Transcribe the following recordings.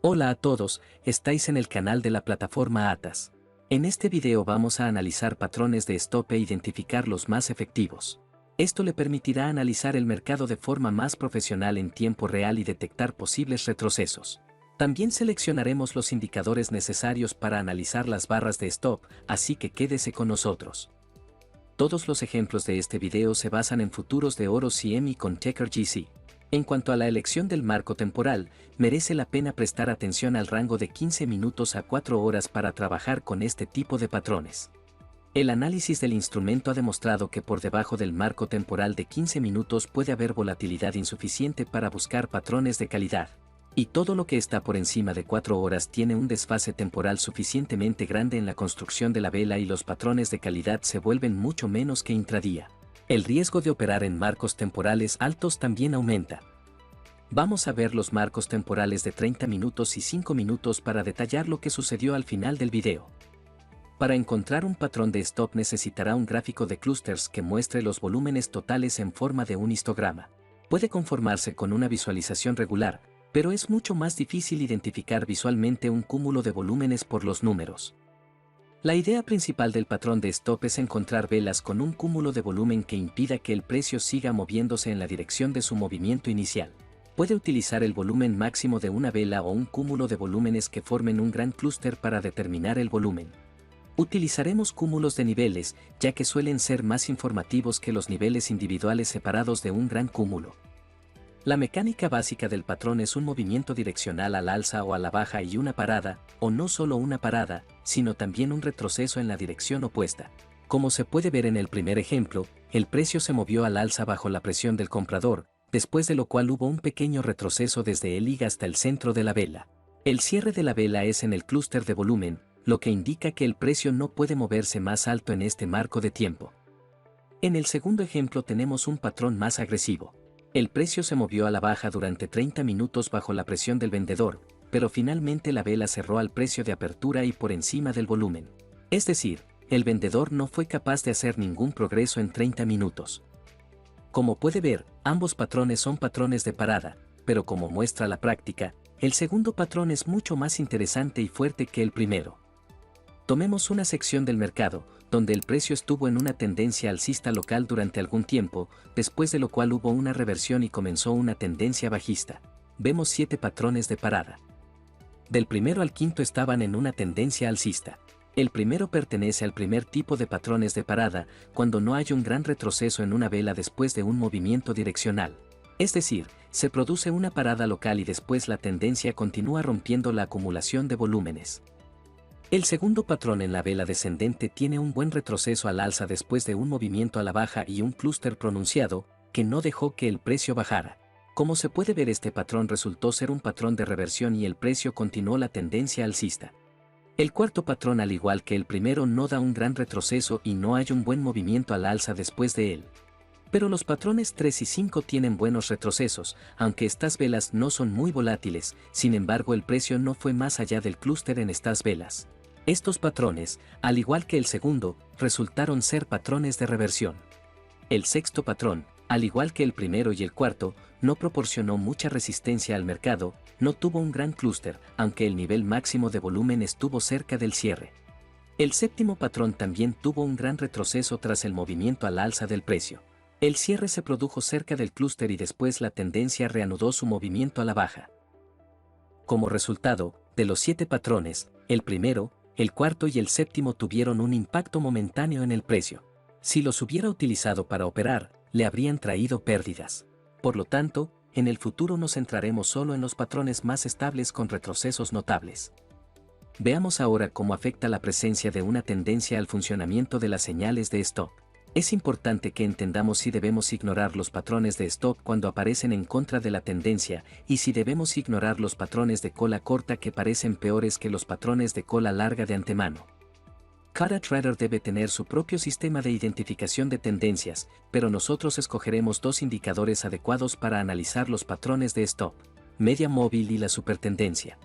Hola a todos, estáis en el canal de la plataforma Atas. En este video vamos a analizar patrones de stop e identificar los más efectivos. Esto le permitirá analizar el mercado de forma más profesional en tiempo real y detectar posibles retrocesos. También seleccionaremos los indicadores necesarios para analizar las barras de stop, así que quédese con nosotros. Todos los ejemplos de este video se basan en futuros de oro CME con Ticker GC. En cuanto a la elección del marco temporal, merece la pena prestar atención al rango de 15 minutos a 4 horas para trabajar con este tipo de patrones. El análisis del instrumento ha demostrado que por debajo del marco temporal de 15 minutos puede haber volatilidad insuficiente para buscar patrones de calidad. Y todo lo que está por encima de 4 horas tiene un desfase temporal suficientemente grande en la construcción de la vela y los patrones de calidad se vuelven mucho menos que intradía. El riesgo de operar en marcos temporales altos también aumenta. Vamos a ver los marcos temporales de 30 minutos y 5 minutos para detallar lo que sucedió al final del video. Para encontrar un patrón de stop necesitará un gráfico de clusters que muestre los volúmenes totales en forma de un histograma. Puede conformarse con una visualización regular, pero es mucho más difícil identificar visualmente un cúmulo de volúmenes por los números. La idea principal del patrón de stop es encontrar velas con un cúmulo de volumen que impida que el precio siga moviéndose en la dirección de su movimiento inicial. Puede utilizar el volumen máximo de una vela o un cúmulo de volúmenes que formen un gran clúster para determinar el volumen. Utilizaremos cúmulos de niveles, ya que suelen ser más informativos que los niveles individuales separados de un gran cúmulo. La mecánica básica del patrón es un movimiento direccional al alza o a la baja y una parada, o no solo una parada, sino también un retroceso en la dirección opuesta. Como se puede ver en el primer ejemplo, el precio se movió al alza bajo la presión del comprador, después de lo cual hubo un pequeño retroceso desde el IG hasta el centro de la vela. El cierre de la vela es en el clúster de volumen, lo que indica que el precio no puede moverse más alto en este marco de tiempo. En el segundo ejemplo tenemos un patrón más agresivo. El precio se movió a la baja durante 30 minutos bajo la presión del vendedor, pero finalmente la vela cerró al precio de apertura y por encima del volumen. Es decir, el vendedor no fue capaz de hacer ningún progreso en 30 minutos. Como puede ver, ambos patrones son patrones de parada, pero como muestra la práctica, el segundo patrón es mucho más interesante y fuerte que el primero. Tomemos una sección del mercado, donde el precio estuvo en una tendencia alcista local durante algún tiempo, después de lo cual hubo una reversión y comenzó una tendencia bajista. Vemos 7 patrones de parada. Del primero al quinto estaban en una tendencia alcista. El primero pertenece al primer tipo de patrones de parada, cuando no hay un gran retroceso en una vela después de un movimiento direccional. Es decir, se produce una parada local y después la tendencia continúa rompiendo la acumulación de volúmenes. El segundo patrón en la vela descendente tiene un buen retroceso al alza después de un movimiento a la baja y un clúster pronunciado, que no dejó que el precio bajara. Como se puede ver, este patrón resultó ser un patrón de reversión y el precio continuó la tendencia alcista. El cuarto patrón, al igual que el primero, no da un gran retroceso y no hay un buen movimiento al alza después de él. Pero los patrones 3 y 5 tienen buenos retrocesos, aunque estas velas no son muy volátiles, sin embargo el precio no fue más allá del clúster en estas velas. Estos patrones, al igual que el segundo, resultaron ser patrones de reversión. El sexto patrón, al igual que el primero y el cuarto, no proporcionó mucha resistencia al mercado, no tuvo un gran clúster, aunque el nivel máximo de volumen estuvo cerca del cierre. El séptimo patrón también tuvo un gran retroceso tras el movimiento al alza del precio. El cierre se produjo cerca del clúster y después la tendencia reanudó su movimiento a la baja. Como resultado, de los 7 patrones, el primero, el cuarto y el séptimo tuvieron un impacto momentáneo en el precio. Si los hubiera utilizado para operar, le habrían traído pérdidas. Por lo tanto, en el futuro nos centraremos solo en los patrones más estables con retrocesos notables. Veamos ahora cómo afecta la presencia de una tendencia al funcionamiento de las señales de stop. Es importante que entendamos si debemos ignorar los patrones de stop cuando aparecen en contra de la tendencia y si debemos ignorar los patrones de cola corta que parecen peores que los patrones de cola larga de antemano. Cada trader debe tener su propio sistema de identificación de tendencias, pero nosotros escogeremos 2 indicadores adecuados para analizar los patrones de stop: media móvil y la supertendencia.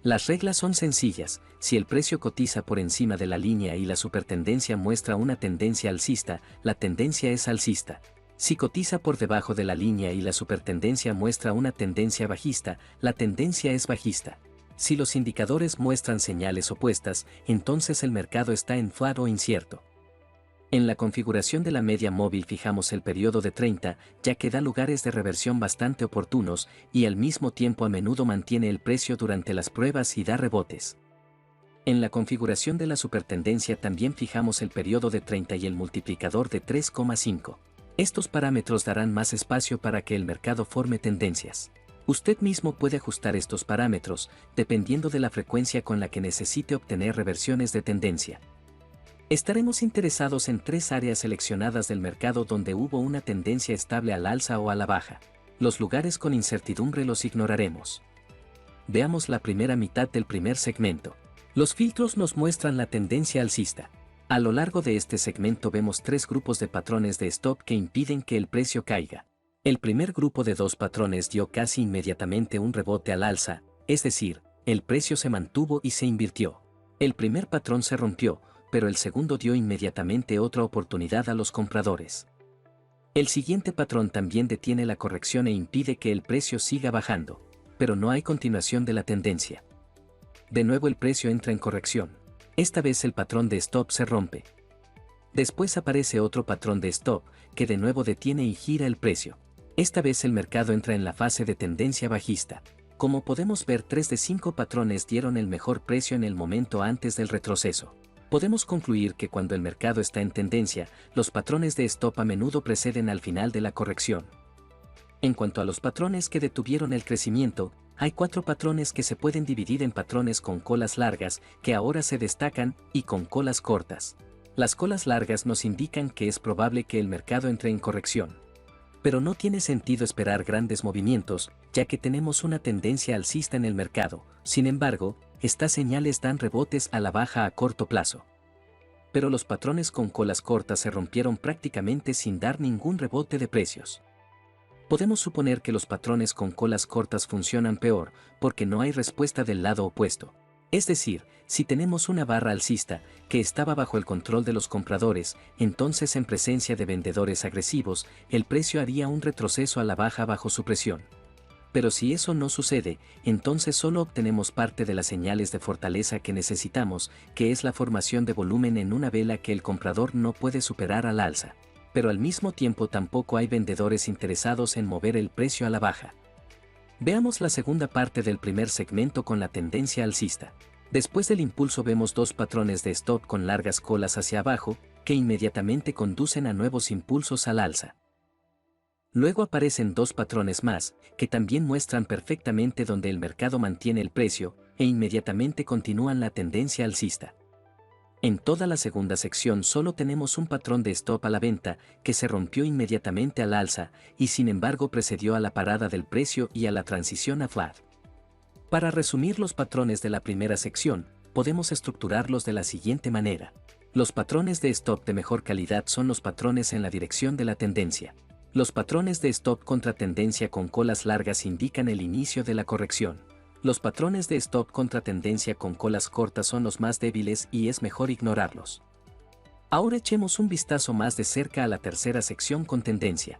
Las reglas son sencillas: si el precio cotiza por encima de la línea y la supertendencia muestra una tendencia alcista, la tendencia es alcista. Si cotiza por debajo de la línea y la supertendencia muestra una tendencia bajista, la tendencia es bajista. Si los indicadores muestran señales opuestas, entonces el mercado está en flat o incierto. En la configuración de la media móvil fijamos el periodo de 30, ya que da lugares de reversión bastante oportunos y al mismo tiempo a menudo mantiene el precio durante las pruebas y da rebotes. En la configuración de la supertendencia también fijamos el periodo de 30 y el multiplicador de 3,5. Estos parámetros darán más espacio para que el mercado forme tendencias. Usted mismo puede ajustar estos parámetros, dependiendo de la frecuencia con la que necesite obtener reversiones de tendencia. Estaremos interesados en 3 áreas seleccionadas del mercado donde hubo una tendencia estable al alza o a la baja. Los lugares con incertidumbre los ignoraremos. Veamos la primera mitad del primer segmento. Los filtros nos muestran la tendencia alcista. A lo largo de este segmento vemos 3 grupos de patrones de stop que impiden que el precio caiga. El primer grupo de 2 patrones dio casi inmediatamente un rebote al alza, es decir, el precio se mantuvo y se invirtió. El primer patrón se rompió, pero el segundo dio inmediatamente otra oportunidad a los compradores. El siguiente patrón también detiene la corrección e impide que el precio siga bajando, pero no hay continuación de la tendencia. De nuevo el precio entra en corrección. Esta vez el patrón de stop se rompe. Después aparece otro patrón de stop, que de nuevo detiene y gira el precio. Esta vez el mercado entra en la fase de tendencia bajista. Como podemos ver, 3 de 5 patrones dieron el mejor precio en el momento antes del retroceso. Podemos concluir que cuando el mercado está en tendencia, los patrones de stop a menudo preceden al final de la corrección. En cuanto a los patrones que detuvieron el crecimiento, hay 4 patrones que se pueden dividir en patrones con colas largas, que ahora se destacan, y con colas cortas. Las colas largas nos indican que es probable que el mercado entre en corrección. Pero no tiene sentido esperar grandes movimientos, ya que tenemos una tendencia alcista en el mercado. Sin embargo, estas señales dan rebotes a la baja a corto plazo. Pero los patrones con colas cortas se rompieron prácticamente sin dar ningún rebote de precios. Podemos suponer que los patrones con colas cortas funcionan peor, porque no hay respuesta del lado opuesto. Es decir, si tenemos una barra alcista, que estaba bajo el control de los compradores, entonces en presencia de vendedores agresivos, el precio haría un retroceso a la baja bajo su presión. Pero si eso no sucede, entonces solo obtenemos parte de las señales de fortaleza que necesitamos, que es la formación de volumen en una vela que el comprador no puede superar al alza. Pero al mismo tiempo tampoco hay vendedores interesados en mover el precio a la baja. Veamos la segunda parte del primer segmento con la tendencia alcista. Después del impulso vemos 2 patrones de stop con largas colas hacia abajo, que inmediatamente conducen a nuevos impulsos al alza. Luego aparecen 2 patrones más, que también muestran perfectamente donde el mercado mantiene el precio, e inmediatamente continúan la tendencia alcista. En toda la segunda sección solo tenemos un patrón de stop a la venta, que se rompió inmediatamente al alza, y sin embargo precedió a la parada del precio y a la transición a flat. Para resumir los patrones de la primera sección, podemos estructurarlos de la siguiente manera. Los patrones de stop de mejor calidad son los patrones en la dirección de la tendencia. Los patrones de stop contra tendencia con colas largas indican el inicio de la corrección. Los patrones de stop contra tendencia con colas cortas son los más débiles y es mejor ignorarlos. Ahora echemos un vistazo más de cerca a la tercera sección con tendencia.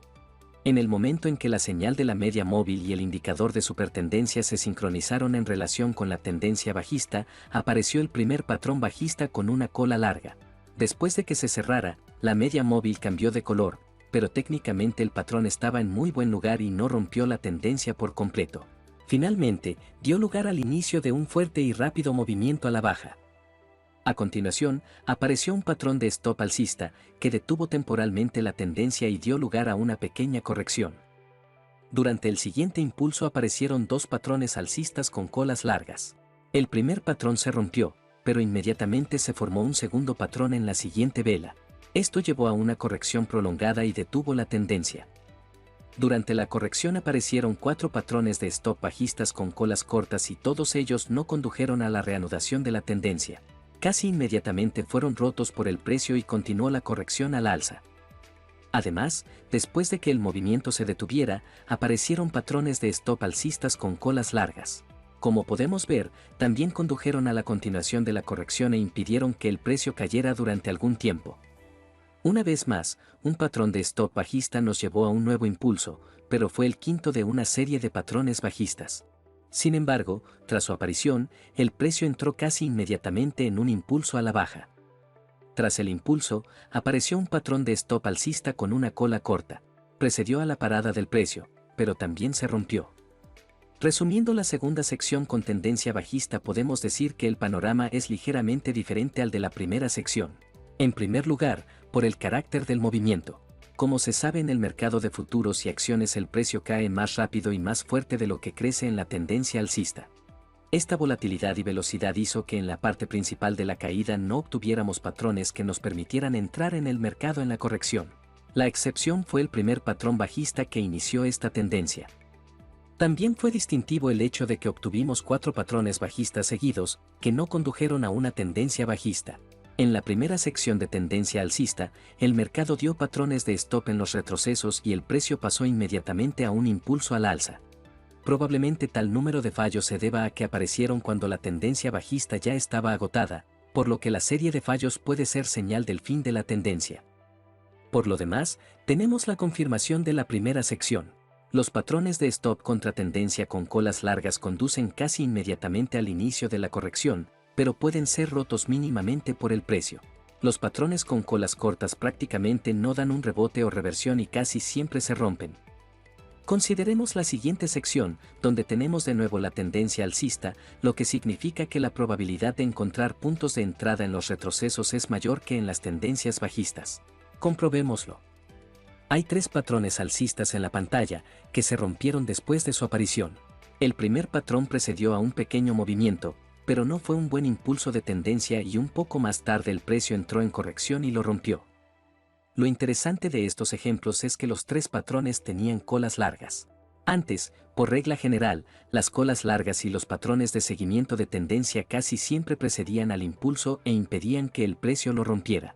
En el momento en que la señal de la media móvil y el indicador de supertendencia se sincronizaron en relación con la tendencia bajista, apareció el primer patrón bajista con una cola larga. Después de que se cerrara, la media móvil cambió de color, pero técnicamente el patrón estaba en muy buen lugar y no rompió la tendencia por completo. Finalmente, dio lugar al inicio de un fuerte y rápido movimiento a la baja. A continuación, apareció un patrón de stop alcista, que detuvo temporalmente la tendencia y dio lugar a una pequeña corrección. Durante el siguiente impulso aparecieron 2 patrones alcistas con colas largas. El primer patrón se rompió, pero inmediatamente se formó un segundo patrón en la siguiente vela. Esto llevó a una corrección prolongada y detuvo la tendencia. Durante la corrección aparecieron 4 patrones de stop bajistas con colas cortas y todos ellos no condujeron a la reanudación de la tendencia. Casi inmediatamente fueron rotos por el precio y continuó la corrección al alza. Además, después de que el movimiento se detuviera, aparecieron patrones de stop alcistas con colas largas. Como podemos ver, también condujeron a la continuación de la corrección e impidieron que el precio cayera durante algún tiempo. Una vez más, un patrón de stop bajista nos llevó a un nuevo impulso, pero fue el quinto de una serie de patrones bajistas. Sin embargo, tras su aparición, el precio entró casi inmediatamente en un impulso a la baja. Tras el impulso, apareció un patrón de stop alcista con una cola corta. Precedió a la parada del precio, pero también se rompió. Resumiendo la segunda sección con tendencia bajista, podemos decir que el panorama es ligeramente diferente al de la primera sección. En primer lugar, por el carácter del movimiento. Como se sabe, en el mercado de futuros y acciones el precio cae más rápido y más fuerte de lo que crece en la tendencia alcista. Esta volatilidad y velocidad hizo que en la parte principal de la caída no obtuviéramos patrones que nos permitieran entrar en el mercado en la corrección. La excepción fue el primer patrón bajista que inició esta tendencia. También fue distintivo el hecho de que obtuvimos 4 patrones bajistas seguidos, que no condujeron a una tendencia bajista. En la primera sección de tendencia alcista, el mercado dio patrones de stop en los retrocesos y el precio pasó inmediatamente a un impulso al alza. Probablemente tal número de fallos se deba a que aparecieron cuando la tendencia bajista ya estaba agotada, por lo que la serie de fallos puede ser señal del fin de la tendencia. Por lo demás, tenemos la confirmación de la primera sección. Los patrones de stop contra tendencia con colas largas conducen casi inmediatamente al inicio de la corrección, pero pueden ser rotos mínimamente por el precio. Los patrones con colas cortas prácticamente no dan un rebote o reversión y casi siempre se rompen. Consideremos la siguiente sección, donde tenemos de nuevo la tendencia alcista, lo que significa que la probabilidad de encontrar puntos de entrada en los retrocesos es mayor que en las tendencias bajistas. Comprobémoslo. Hay 3 patrones alcistas en la pantalla, que se rompieron después de su aparición. El primer patrón precedió a un pequeño movimiento, pero no fue un buen impulso de tendencia y un poco más tarde el precio entró en corrección y lo rompió. Lo interesante de estos ejemplos es que los 3 patrones tenían colas largas. Antes, por regla general, las colas largas y los patrones de seguimiento de tendencia casi siempre precedían al impulso e impedían que el precio lo rompiera.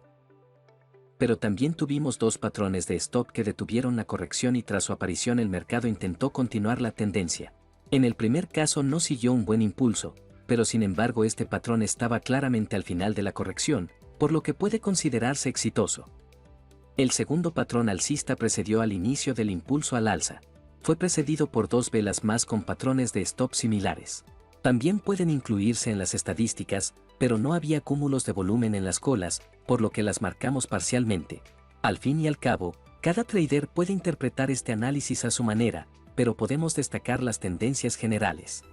Pero también tuvimos 2 patrones de stop que detuvieron la corrección y tras su aparición el mercado intentó continuar la tendencia. En el primer caso no siguió un buen impulso, pero sin embargo este patrón estaba claramente al final de la corrección, por lo que puede considerarse exitoso. El segundo patrón alcista precedió al inicio del impulso al alza. Fue precedido por 2 velas más con patrones de stop similares. También pueden incluirse en las estadísticas, pero no había cúmulos de volumen en las colas, por lo que las marcamos parcialmente. Al fin y al cabo, cada trader puede interpretar este análisis a su manera, pero podemos destacar las tendencias generales.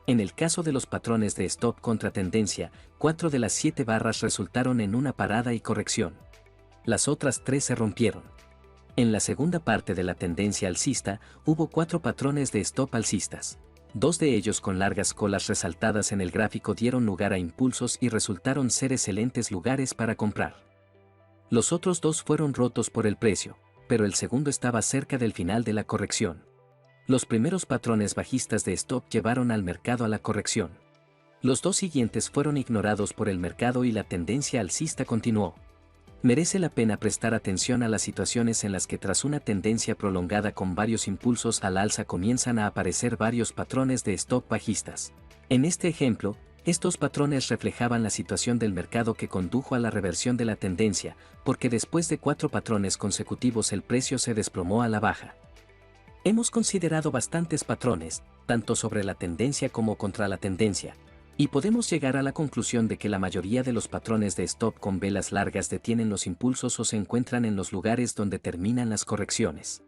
En el caso de los patrones de stop contra tendencia, 4 de las 7 barras resultaron en una parada y corrección. Las otras 3 se rompieron. En la segunda parte de la tendencia alcista, hubo 4 patrones de stop alcistas. 2 de ellos con largas colas resaltadas en el gráfico dieron lugar a impulsos y resultaron ser excelentes lugares para comprar. Los otros 2 fueron rotos por el precio, pero el segundo estaba cerca del final de la corrección. Los primeros patrones bajistas de stop llevaron al mercado a la corrección. Los 2 siguientes fueron ignorados por el mercado y la tendencia alcista continuó. Merece la pena prestar atención a las situaciones en las que tras una tendencia prolongada con varios impulsos al alza comienzan a aparecer varios patrones de stop bajistas. En este ejemplo, estos patrones reflejaban la situación del mercado que condujo a la reversión de la tendencia, porque después de 4 patrones consecutivos el precio se desplomó a la baja. Hemos considerado bastantes patrones, tanto sobre la tendencia como contra la tendencia, y podemos llegar a la conclusión de que la mayoría de los patrones de stop con velas largas detienen los impulsos o se encuentran en los lugares donde terminan las correcciones.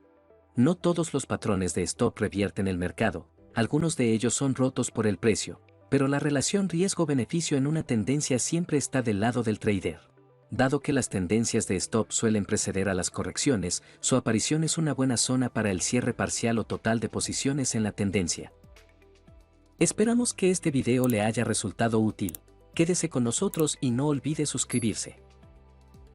No todos los patrones de stop revierten el mercado, algunos de ellos son rotos por el precio, pero la relación riesgo-beneficio en una tendencia siempre está del lado del trader. Dado que las tendencias de stop suelen preceder a las correcciones, su aparición es una buena zona para el cierre parcial o total de posiciones en la tendencia. Esperamos que este video le haya resultado útil. Quédese con nosotros y no olvide suscribirse.